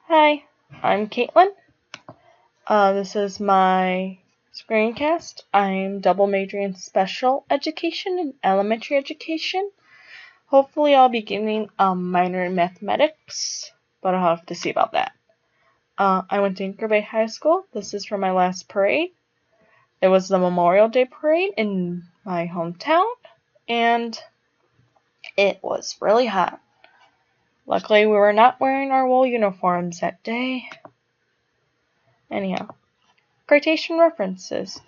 Hi, I'm Caitlin. This is my screencast. I'm double majoring in special education and elementary education. Hopefully I'll be getting a minor in mathematics, but I'll have to see about that. I went to Anchor Bay High School. This is for my last parade. It was the Memorial Day parade in my hometown, and it was really hot. Luckily, we were not wearing our wool uniforms that day. Anyhow, citation references.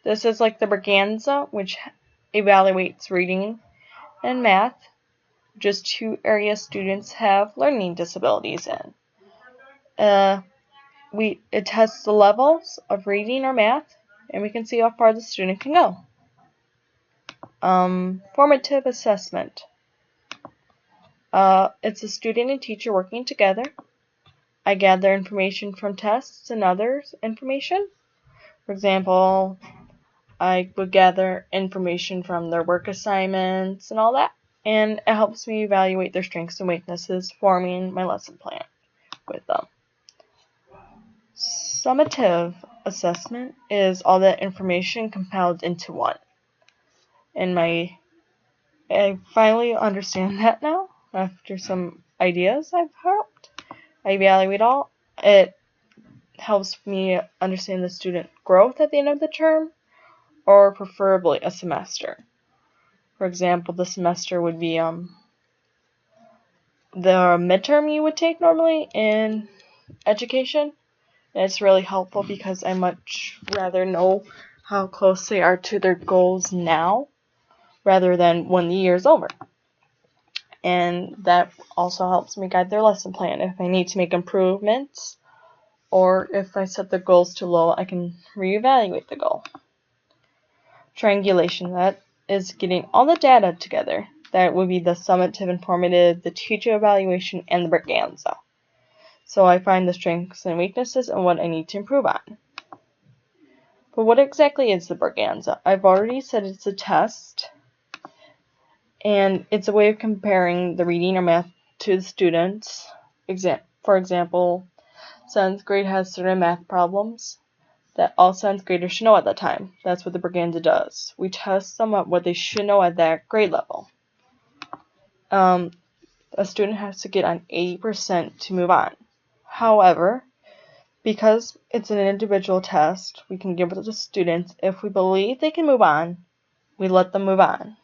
This is like the Braganza, which evaluates reading and math, just two areas students have learning disabilities in. It tests the levels of reading or math, and we can see how far the student can go. Formative assessment. It's a student and teacher working together. I gather information from tests and other information. For example, I would gather information from their work assignments and all that, and it helps me evaluate their strengths and weaknesses, forming my lesson plan with them. Summative assessment is all that information compiled into one. And I finally understand that now, after some ideas I've helped. I evaluate all. It helps me understand the student growth at the end of the term, or preferably a semester. For example, the semester would be the midterm you would take normally in education. And it's really helpful because I much rather know how close they are to their goals now rather than when the year's over. And that also helps me guide their lesson plan. If I need to make improvements or if I set the goals too low, I can reevaluate the goal. Triangulation, that is getting all the data together. That would be the summative, informative, the teacher evaluation, and the Braganza. So I find the strengths and weaknesses and what I need to improve on. But what exactly is the Braganza? I've already said it's a test, and it's a way of comparing the reading or math to the students. For example, 7th grade has certain math problems that all 7th graders should know at that time. That's what the Braganza does. We test them at what they should know at that grade level. A student has to get an 80% to move on. However, because it's an individual test, we can give it to the students. If we believe they can move on, we let them move on.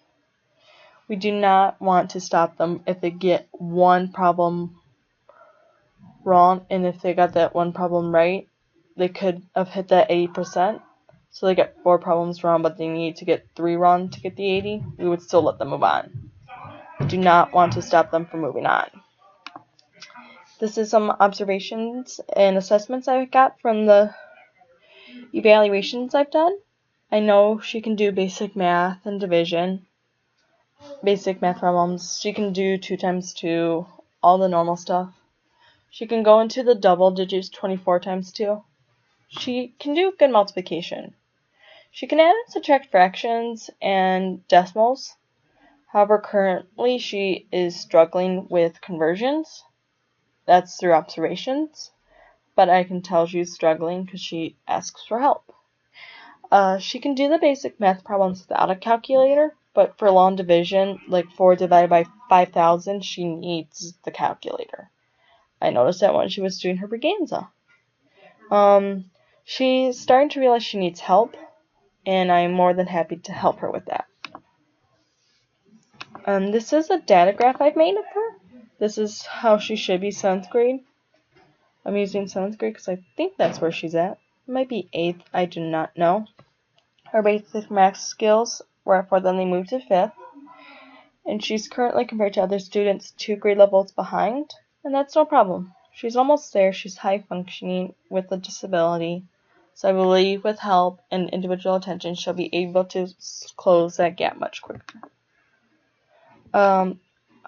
We do not want to stop them if they get one problem wrong, and if they got that one problem right, they could have hit that 80%. So they get 4 problems wrong, but they need to get 3 wrong to get the 80. We would still let them move on. We do not want to stop them from moving on. This is some observations and assessments I got from the evaluations I've done. I know she can do basic math and division, basic math problems. She can do 2 times 2, all the normal stuff. She can go into the double digits, 24 times 2. She can do good multiplication. She can add and subtract fractions and decimals. However, currently she is struggling with conversions. That's through observations. But I can tell she's struggling because she asks for help. She can do the basic math problems without a calculator, but for long division, like 4 divided by 5,000, she needs the calculator. I noticed that when she was doing her Braganza. She's starting to realize she needs help, and I'm more than happy to help her with that. This is a data graph I've made of her. This is how she should be 7th grade. I'm using 7th grade because I think that's where she's at. It might be 8th, I do not know. Her basic math skills were at 4th, then they moved to 5th. And she's currently, compared to other students, 2 grade levels behind. And that's no problem. She's almost there. She's high functioning with a disability. So I believe with help and individual attention, she'll be able to close that gap much quicker.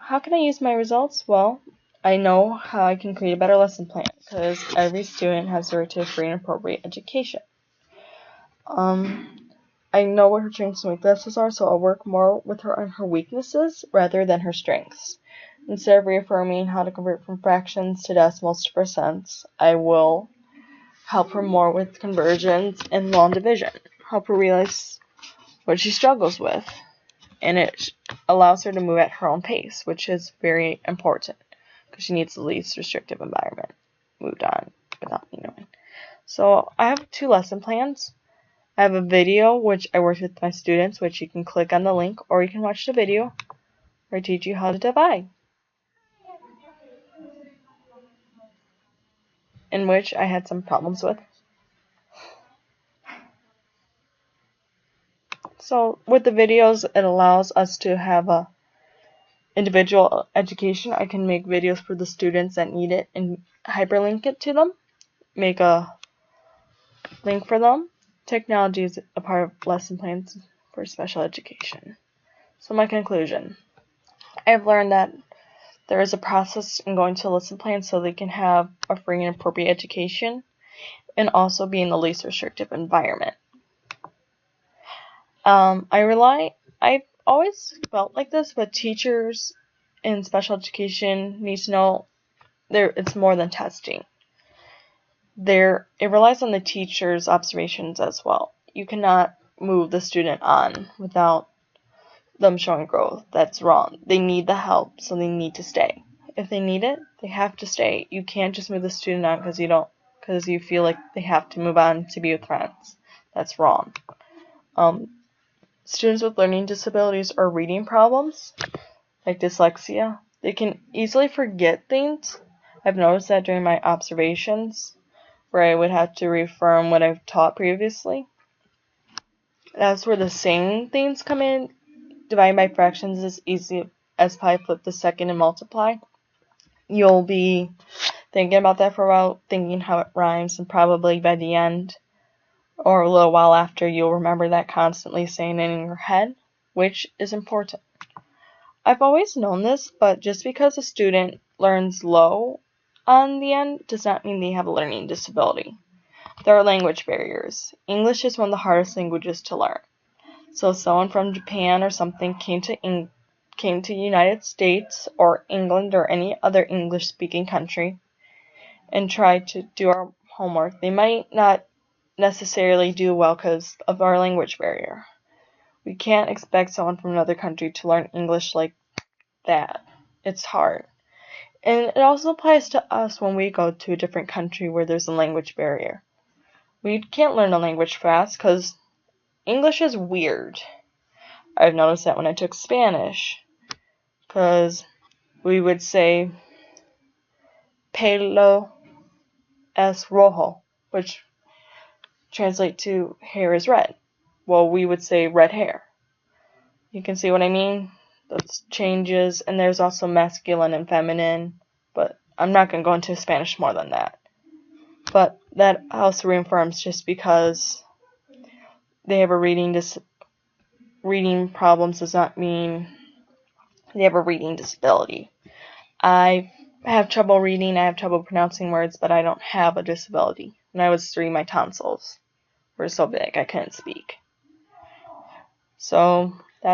How can I use my results? Well, I know how I can create a better lesson plan because every student has the right to a free and appropriate education. I know what her strengths and weaknesses are, so I'll work more with her on her weaknesses rather than her strengths. Instead of reaffirming how to convert from fractions to decimals to percents, I will help her more with conversions and long division. Help her realize what she struggles with. And it allows her to move at her own pace, which is very important because she needs the least restrictive environment. Moved on without me knowing. So I have 2 lesson plans. I have a video which I worked with my students, which you can click on the link, or you can watch the video where I teach you how to divide, in which I had some problems with. So with the videos, it allows us to have a individual education. I can make videos for the students that need it and hyperlink it to them. Make a link for them. Technology is a part of lesson plans for special education. So my conclusion. I've learned that there is a process in going to a lesson plan so they can have a free and appropriate education and also be in the least restrictive environment. I've always felt like this, but teachers in special education need to know it's more than testing. It relies on the teacher's observations as well. You cannot move the student on without them showing growth. That's wrong. They need the help, so they need to stay. If they need it, they have to stay. You can't just move the student on because you feel like they have to move on to be with friends. That's wrong. Students with learning disabilities or reading problems, like dyslexia, they can easily forget things. I've noticed that during my observations, where I would have to reaffirm what I've taught previously. That's where the saying things come in. Dividing by fractions is easy as pi, flip the second, and multiply. You'll be thinking about that for a while, thinking how it rhymes, and probably by the end, or a little while after, you'll remember that constantly saying it in your head, which is important. I've always known this, but just because a student learns low on the end does not mean they have a learning disability. There are language barriers. English is one of the hardest languages to learn. So if someone from Japan or something came to United States or England or any other English-speaking country and tried to do our homework, they might not necessarily do well because of our language barrier. We can't expect someone from another country to learn English like that. It's hard. And it also applies to us when we go to a different country where there's a language barrier. We can't learn a language fast because English is weird. I've noticed that when I took Spanish, because we would say pelo es rojo, which translates to hair is red. Well, we would say red hair. You can see what I mean? Those changes, and there's also masculine and feminine, but I'm not going to go into Spanish more than that. But that also reaffirms just because they have a reading problems does not mean they have a reading disability. I have trouble reading, I have trouble pronouncing words, but I don't have a disability. When I was 3, my tonsils were so big I couldn't speak. So